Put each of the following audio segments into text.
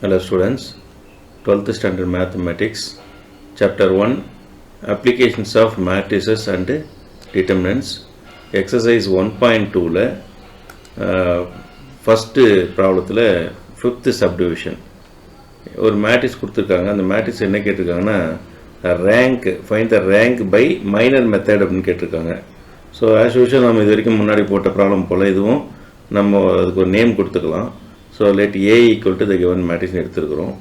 Hello students, 12th standard mathematics, chapter 1, applications of matrices and determinants, exercise 1.2ல first ப்ராப்ளத்தில் 5th subdivision ஒரு matrix கொடுத்துருக்காங்க. அந்த matrix என்ன கேட்டிருக்காங்கன்னா rank find the rank by minor method அப்படின்னு கேட்டிருக்காங்க. ஸோ ஆஸ் யூஷுவல் நம்ம இது வரைக்கும் முன்னாடி போட்ட ப்ராப்ளம் போல் இதுவும் நம்ம அதுக்கு ஒரு நேம் கொடுத்துக்கலாம். So let A equal to the given மேட்ரிக்ஸ்னு எடுத்துருக்குறோம்.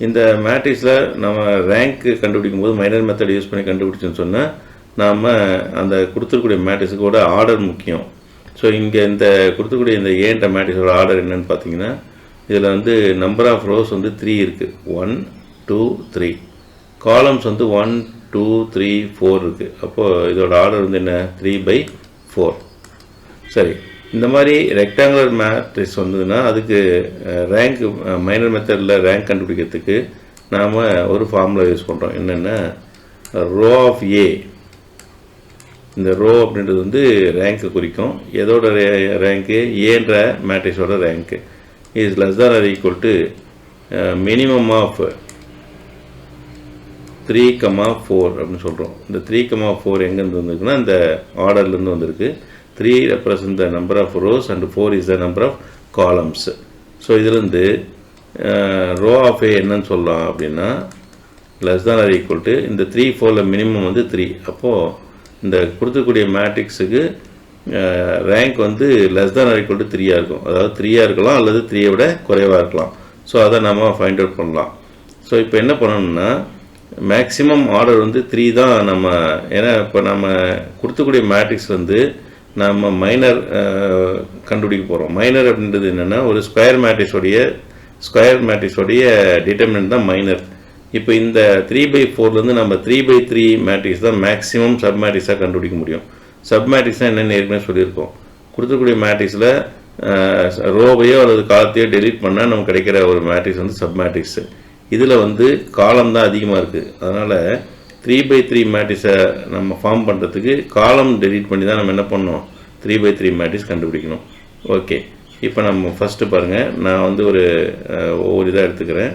இந்த மேட்ரிக்ஸில் நம்ம ரேங்க் கண்டுபிடிக்கும் போது மைனர் மெத்தட் யூஸ் பண்ணி கண்டுபிடிச்சோன்னு சொன்னால் நாம் அந்த கொடுத்துருக்கூடிய மேட்ரிக்ஸுக்கோட ஆர்டர் முக்கியம். ஸோ இங்கே இந்த கொடுத்துக்கூடிய இந்த ஏன்ற மேட்ரிக்ஸோட ஆர்டர் என்னென்னு பார்த்தீங்கன்னா இதில் வந்து நம்பர் ஆஃப் ரோஸ் வந்து 3 இருக்குது. 1 2 3 காலம்ஸ் வந்து 1 2 3 4 இருக்குது. அப்போது இதோட ஆர்டர் வந்து என்ன 3/4. சரி, இந்த மாதிரி ரெக்டாங்குலர் மேட்ரிக்ஸ் வந்ததுன்னா அதுக்கு ரேங்க் மைனர் மெத்தடில் ரேங்க் கண்டுபிடிக்கிறதுக்கு நாம் ஒரு ஃபார்முலா யூஸ் பண்ணுறோம். என்னென்னா ரோ ஆஃப் ஏ. இந்த ரோ அப்படின்றது வந்து ரேங்க்கு குறிக்கும். எதோட ரேங்க்கு ஏன்ற மேட்ரிக்ஸோட rank is less than or equal to minimum of 3,4 அப்படின்னு சொல்கிறோம். இந்த 3,4 எங்கேருந்து வந்திருக்குன்னா இந்த ஆர்டர்லேருந்து வந்திருக்கு. 3 represent the number of rows and 4 is the number of columns. So இதுலேருந்து ரோ ஆஃப் ஏ என்னன்னு சொல்லலாம் அப்படின்னா less than or equal to இந்த 3 4ல் மினிமம் வந்து 3. அப்போது இந்த கொடுத்துக்கூடிய மேட்ரிக்ஸுக்கு ரேங்க் வந்து less than or equal to 3 இருக்கும். அதாவது 3 இருக்கலாம் அல்லது 3 விட குறைவாக இருக்கலாம். ஸோ அதை நம்ம ஃபைண்ட் அவுட் பண்ணலாம். ஸோ இப்போ என்ன பண்ணணும்னா மேக்ஸிமம் ஆர்டர் வந்து 3 தான் நம்ம. ஏன்னா இப்போ நம்ம கொடுத்துக்கூடிய மேட்ரிக்ஸ் வந்து நம்ம மைனர் கண்டுபிடிக்க போகிறோம். மைனர் அப்படின்றது என்னென்னா ஒரு ஸ்கொயர் மேட்ரிக்ஸோடைய டிட்டர்மினன்ட் தான் மைனர். இப்போ இந்த 3/4லேருந்து நம்ம 3/3 மேட்ரிக்ஸ் தான் மேக்ஸிமம் சப் மேட்ரிக்ஸாக கண்டுபிடிக்க முடியும். சப் மேட்ரிக்ஸ்னால் என்னென்னு ஏற்கனவே சொல்லியிருக்கோம். கொடுத்துக்கூடிய மேட்ரிக்ஸில் ரோவையோ அல்லது காலத்தையோ டெலீட் பண்ணால் நமக்கு கிடைக்கிற ஒரு மேட்ரிக்ஸ் வந்து சப் மேட்ரிக்ஸு. இதில் வந்து காலம் தான் அதிகமாக இருக்குது. அதனால் 3/3 மேட்ரிக்ஸை நம்ம ஃபார்ம் பண்ணுறதுக்கு காலம் டெலீட் பண்ணி தான் நம்ம என்ன பண்ணோம் 3/3 மேட்ரிக்ஸ் கண்டுபிடிக்கணும். ஓகே, இப்போ நம்ம ஃபஸ்ட்டு பாருங்கள். நான் வந்து ஒவ்வொரு இதாக எடுத்துக்கிறேன்.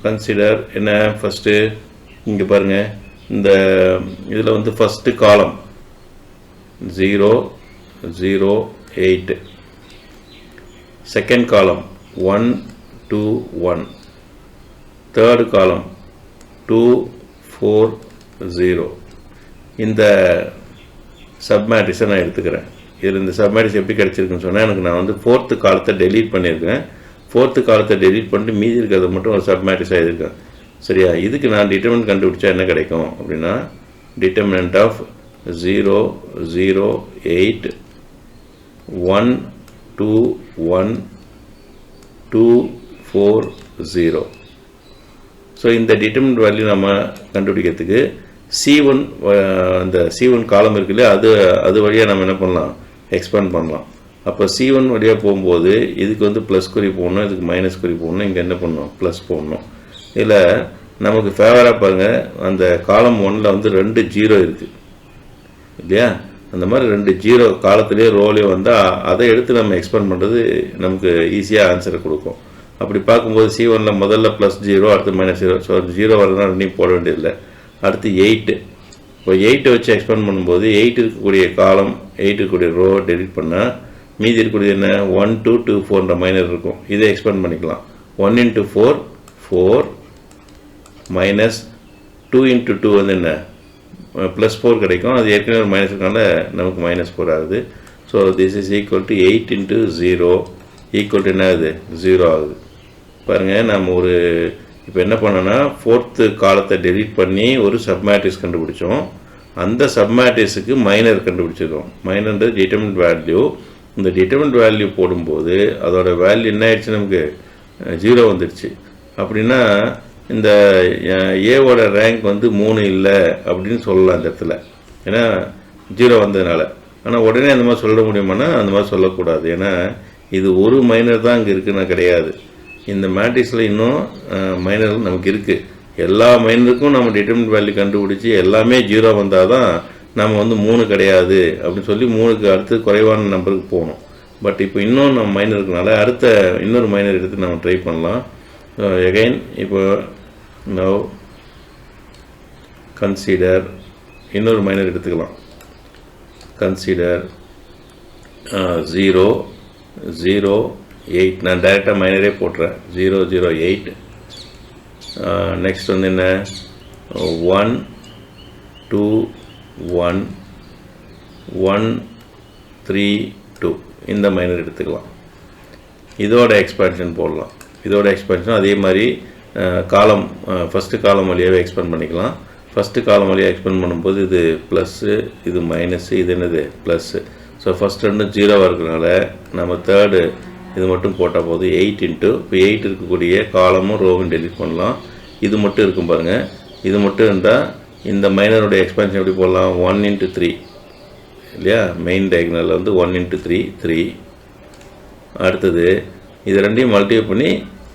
கன்சிடர் என்ன ஃபஸ்ட்டு இங்கே பாருங்கள். இந்த இதில் வந்து ஃபஸ்ட்டு காலம் 0 0 8, செகண்ட் காலம் 1 2 1, தேர்டு காலம் 2 4 0. இந்த சப்மேட்ரிக்ஸை நான் எடுத்துக்கிறேன். இதில் இந்த சப்மேட்ரிக்ஸ் எப்படி கிடச்சிருக்குன்னு சொன்னால் எனக்கு நான் வந்து 4th காலத்தை டெலீட் பண்ணியிருக்கேன். 4th காலத்தை டெலீட் பண்ணிட்டு மீதி இருக்கிறத மட்டும் ஒரு சப்மேட்ரிக்ஸாக எழுதியிருக்கேன். சரியா, இதுக்கு நான் டிட்டர்மினன்ட் கண்டுபிடிச்சா என்ன கிடைக்கும் அப்படின்னா டிட்டர்மினன்ட் ஆஃப் 0 0 8 1 2 1 2 4 0. ஸோ இந்த டிட்டர்மினன்ட் வேல்யூ நம்ம கண்டுபிடிக்கிறதுக்கு C1 அந்த C1 காலம் இருக்கு இல்லையா, அது வழியாக நம்ம என்ன பண்ணலாம் எக்ஸ்பேண்ட் பண்ணலாம். அப்போ C1 வழியாக போகும்போது இதுக்கு வந்து ப்ளஸ் குறி போடணும், இதுக்கு மைனஸ் குறி போடணும், இங்கே என்ன பண்ணணும் ப்ளஸ் போடணும். இதில் நமக்கு ஃபேவராக பாருங்கள், அந்த காலம் 1ல் வந்து 2 0 இருக்குது இல்லையா. அந்த மாதிரி 2 0 காலத்திலே ரோலே வந்தால் அதை எடுத்து நம்ம எக்ஸ்பேண்ட் பண்ணுறது நமக்கு ஈஸியாக ஆன்சரை கொடுக்கும். அப்படி பார்க்கும்போது C1ல் முதல்ல +0 அடுத்து -0. ஸோ 0 வரதுனா ரெண்டையும் போட வேண்டியதில்லை. அடுத்து 8. இப்போ 8 வச்சு எக்ஸ்பேண்ட் பண்ணும்போது 8 இருக்கக்கூடிய காலம் 8 இருக்கக்கூடிய ரோ டெலிட் பண்ணால் மீதி இருக்கக்கூடிய என்ன 1 2 2 4ன்ற மைனர் இருக்கும். இதை எக்ஸ்பேண்ட் பண்ணிக்கலாம். 1 × 4 4 மைனஸ் 2 × 2 வந்து என்ன +4 கிடைக்கும். அது ஏற்கனவே ஒரு மைனஸ் இருக்கனால நமக்கு -4 ஆகுது. So this is equal to 8 × 0 equal to என்ன ஆகுது 0 ஆகுது. பாருங்கள், நம்ம இப்போ என்ன பண்ணோன்னா 4th காலத்தை டெலீட் பண்ணி ஒரு சப்மேட்ரிக்ஸ் கண்டுபிடிச்சோம். அந்த சப்மேட்ரிக்ஸுக்கு மைனர் கண்டுபிடிச்சிருக்கோம். மைனர்ன்றது டிட்டர்மினன்ட் வேல்யூ. இந்த டிட்டர்மினன்ட் வேல்யூ போடும்போது அதோட வேல்யூ என்ன ஆயிடுச்சு நமக்கு 0 வந்துடுச்சு. அப்படின்னா இந்த ஏவோட ரேங்க் வந்து 3 இல்லை அப்படின்னு சொல்லலாம் இந்த இடத்துல, ஏன்னா 0 வந்ததுனால. ஆனால் உடனே அந்த மாதிரி சொல்ல முடியுமானா அந்த மாதிரி சொல்லக்கூடாது. ஏன்னா இது ஒரு மைனர் தான் அங்கே இருக்குன்னா கிடையாது. இந்த மேட்ரிக்ஸில் இன்னும் மைனர் நமக்கு இருக்குது. எல்லா மைனருக்கும் நம்ம டிட்டர்மினன்ட் வேல்யூ கண்டுபிடிச்சி எல்லாமே 0 வந்தால் தான் நம்ம வந்து 3 கிடையாது அப்படின்னு சொல்லி 3க்கு அடுத்து குறைவான நம்பருக்கு போகணும். பட் இப்போ இன்னும் நம்ம மைனர் இருக்கனால அடுத்த இன்னொரு மைனர் எடுத்து நம்ம ட்ரை பண்ணலாம். எகைன் இப்போ நவ் கன்சிடர் இன்னொரு மைனர் எடுத்துக்கலாம். கன்சிடர் 0 0 8. நான் டைரெக்டாக மைனரே போட்டுறேன். 0 0 8. நெக்ஸ்ட் வந்து என்ன 1 2 1 1 3 2. இந்த மைனர் எடுத்துக்கலாம். இதோட எக்ஸ்பேன்ஷன் போடலாம். இதோட எக்ஸ்பேன்ஷன் அதே மாதிரி காலம் ஃபஸ்ட்டு காலம் வழியாகவே எக்ஸ்பேண்ட் பண்ணிக்கலாம். ஃபஸ்ட்டு காலம் வழியாக எக்ஸ்பேண்ட் பண்ணும்போது இது ப்ளஸ்ஸு, இது மைனஸு, இது என்னது ப்ளஸ்ஸு. ஸோ ஃபஸ்ட் ரெண்டும் 0வாக இருக்கிறனால நம்ம தேர்டு இது மட்டும் போட்டால் போதும். 8 இன்ட்டு இப்போ 8 இருக்கக்கூடிய காலமும் ரோவும் டெலிட் பண்ணலாம். இது மட்டும் இருக்கும் பாருங்கள். இது மட்டும் இருந்தால் இந்த மைனருடைய எக்ஸ்பேன்ஷன் எப்படி போடலாம்? 1 இன்ட்டு 3 இல்லையா? மெயின் டயக்னலில் வந்து 1 இன்ட்டு 3 3. அடுத்தது இது ரெண்டையும் மல்டிப்ளை பண்ணி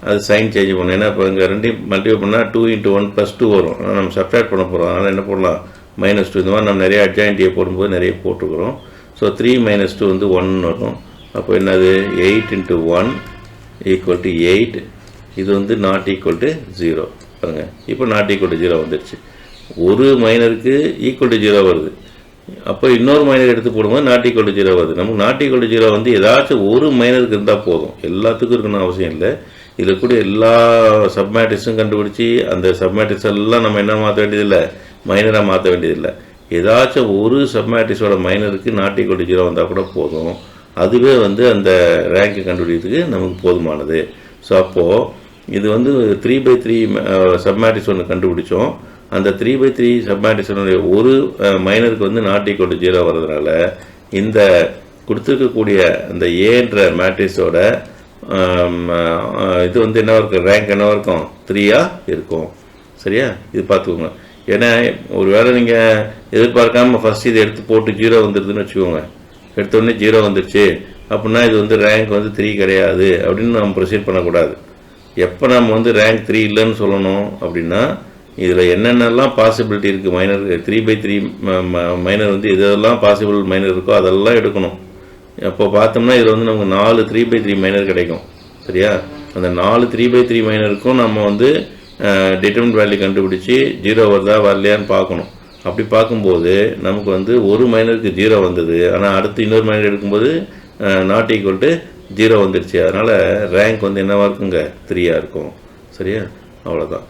அது சைன் சேஞ்ச் பண்ணணும். ஏன்னா இப்போ இங்கே ரெண்டையும் மல்டிப்ளை பண்ணால் 2 இன்ட்டு 1 + 2 வரும். ஆனால் நம்ம சப்ட்ராக்ட் பண்ண போகிறோம். அதனால் என்ன போடலாம்? -2. இந்த மாதிரி நம்ம நிறைய அட்ஜாயின்ட்டியை போடும்போது நிறைய போட்டுக்கிறோம். ஸோ 3 - 2 வந்து 1 வரும். அப்போ என்னது 8 இன்ட்டு 1 = 8. இது வந்து நாட் ஈக்குவல் டு 0 பாருங்கள். இப்போ நாட் ஈக்குவல் டு 0 வந்துடுச்சு. ஒரு மைனருக்கு ஈக்குவல் டு 0 வருது. அப்போ இன்னொரு மைனர் எடுத்து போடும்போது நாட் ஈக்குவல் டு 0 வருது. நமக்கு நாட் ஈக்குவல் டு 0 வந்து ஏதாச்சும் ஒரு மைனருக்கு இருந்தால் போதும். எல்லாத்துக்கும் இருக்கணும் அவசியம் இல்லை. இதில் கூட எல்லா சப்மேட்ரிக்ஸும் கண்டுபிடிச்சி அந்த சப்மேட்ரிக்ஸ் எல்லாம் நம்ம என்ன மாற்ற வேண்டியதில்லை, மைனராக மாற்ற வேண்டியதில்லை. ஏதாச்சும் ஒரு சப்மேட்ரிக்ஸோட மைனருக்கு நாட் ஈக்குவல் டு 0 வந்தால் கூட போதும். அதுவே வந்து அந்த ரேங்க்கை கண்டுபிடிக்கிறதுக்கு நமக்கு போதுமானது. ஸோ அப்போது இது வந்து 3/3 சப்மேட்ரிக்ஸ் ஒன்று கண்டுபிடிச்சோம். அந்த 3/3 சப்மேட்ரிக்ஸனுடைய ஒரு மைனருக்கு வந்து நாட் ஈக்குவல் டு 0 வர்றதுனால இந்த கொடுத்துருக்கக்கூடிய அந்த ஏன்ற மேட்ரிக்ஸோட இது வந்து என்ன இருக்கும்? ரேங்க் என்ன இருக்கும்? 3ஆக இருக்கும். சரியா? இது பார்த்துக்கோங்க. ஏன்னா ஒரு வேளை நீங்கள் எதிர்பார்க்காம ஃபஸ்ட் இதை எடுத்து போட்டு 0 வந்துடுதுன்னு வச்சுக்கோங்க. எடுத்தோடனே 0 வந்துடுச்சு அப்படின்னா இது வந்து ரேங்க் வந்து 3 கிடையாது அப்படின்னு நம்ம ப்ரொசீட் பண்ணக்கூடாது. எப்போ நம்ம வந்து ரேங்க் 3 இல்லைன்னு சொல்லணும் அப்படின்னா இதில் என்னென்னலாம் பாசிபிலிட்டி இருக்குது மைனர் 3/3 மைனர் வந்து இதெல்லாம் பாசிபிள் மைனர் இருக்கோ அதெல்லாம் எடுக்கணும். அப்போ பார்த்தோம்னா இதில் வந்து நமக்கு 4 3/3 மைனர் கிடைக்கும். சரியா? அந்த 4 3/3 மைனருக்கும் நம்ம வந்து டிட்டர்மினன்ட் வேல்யூ கண்டுபிடிச்சி 0 வருதா வரலையான்னு பார்க்கணும். அப்படி பார்க்கும்போது நமக்கு வந்து ஒரு மைனருக்கு 0 வந்தது. ஆனால் அடுத்து இன்னொரு மைனர் எடுக்கும்போது நாட் ஈக்குவல் டு 0 வந்துடுச்சு. அதனால் ரேங்க் வந்து என்னவாக இருக்குங்க? 3ஆக இருக்கும். சரியா? அவ்வளோதான்.